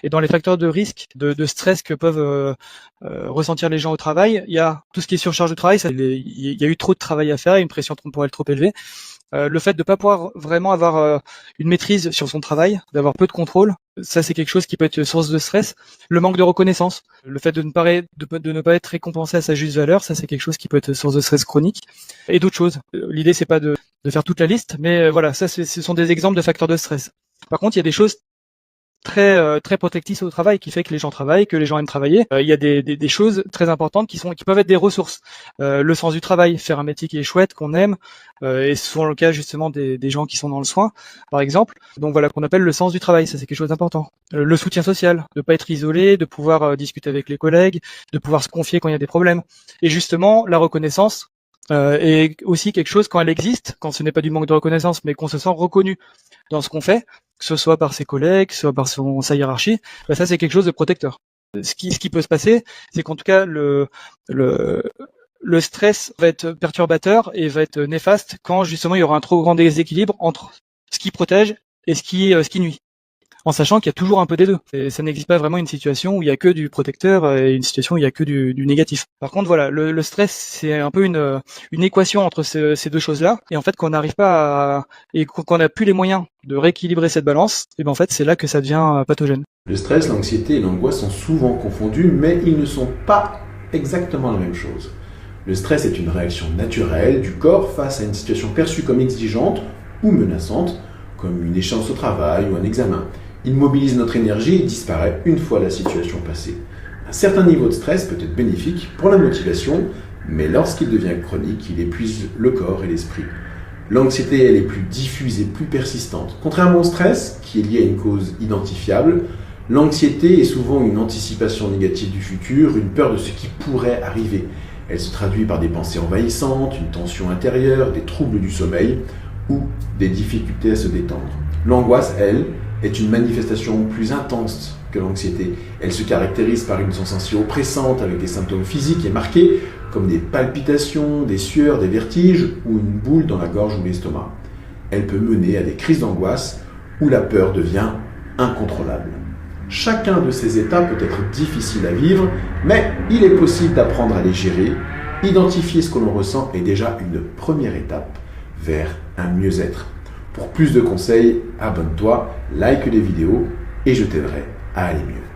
Et dans les facteurs de risque, de stress que peuvent ressentir les gens au travail, il y a tout ce qui est surcharge de travail. Il y a eu trop de travail à faire, une pression temporelle trop élevée. Le fait de ne pas pouvoir vraiment avoir une maîtrise sur son travail, d'avoir peu de contrôle, ça c'est quelque chose qui peut être source de stress. Le manque de reconnaissance, le fait de ne pas être récompensé à sa juste valeur, ça c'est quelque chose qui peut être source de stress chronique. Et d'autres choses. L'idée c'est pas de faire toute la liste, mais voilà, ça ce sont des exemples de facteurs de stress. Par contre, il y a des choses très protectrice au travail, qui fait que les gens travaillent, que les gens aiment travailler. Il y a des choses très importantes qui peuvent être des ressources. Le sens du travail, faire un métier qui est chouette, qu'on aime, et c'est souvent le cas justement des gens qui sont dans le soin, par exemple. Donc voilà, qu'on appelle le sens du travail, ça c'est quelque chose d'important. Le soutien social, de pas être isolé, de pouvoir discuter avec les collègues, de pouvoir se confier quand il y a des problèmes. Et justement, la reconnaissance, est aussi quelque chose quand elle existe, quand ce n'est pas du manque de reconnaissance, mais qu'on se sent reconnu dans ce qu'on fait, que ce soit par ses collègues, que ce soit par sa hiérarchie, bah ça c'est quelque chose de protecteur. Ce qui peut se passer, c'est qu'en tout cas le stress va être perturbateur et va être néfaste quand justement il y aura un trop grand déséquilibre entre ce qui protège et ce qui nuit. En sachant qu'il y a toujours un peu des deux. Et ça n'existe pas vraiment une situation où il y a que du protecteur et une situation où il y a que du négatif. Par contre, voilà, le stress, c'est un peu une équation entre ces deux choses-là. Et en fait, quand on n'arrive pas et qu'on n'a plus les moyens de rééquilibrer cette balance, et ben en fait, c'est là que ça devient pathogène. Le stress, l'anxiété et l'angoisse sont souvent confondus, mais ils ne sont pas exactement la même chose. Le stress est une réaction naturelle du corps face à une situation perçue comme exigeante ou menaçante, comme une échéance au travail ou un examen. Il mobilise notre énergie et disparaît une fois la situation passée. Un certain niveau de stress peut être bénéfique pour la motivation, mais lorsqu'il devient chronique, il épuise le corps et l'esprit. L'anxiété, elle est plus diffuse et plus persistante. Contrairement au stress, qui est lié à une cause identifiable, l'anxiété est souvent une anticipation négative du futur, une peur de ce qui pourrait arriver. Elle se traduit par des pensées envahissantes, une tension intérieure, des troubles du sommeil ou des difficultés à se détendre. L'angoisse, elle, est une manifestation plus intense que l'anxiété. Elle se caractérise par une sensation oppressante avec des symptômes physiques et marqués comme des palpitations, des sueurs, des vertiges ou une boule dans la gorge ou l'estomac. Elle peut mener à des crises d'angoisse où la peur devient incontrôlable. Chacun de ces états peut être difficile à vivre, mais il est possible d'apprendre à les gérer. Identifier ce que l'on ressent est déjà une première étape vers un mieux-être. Pour plus de conseils, abonne-toi, like les vidéos et je t'aiderai à aller mieux.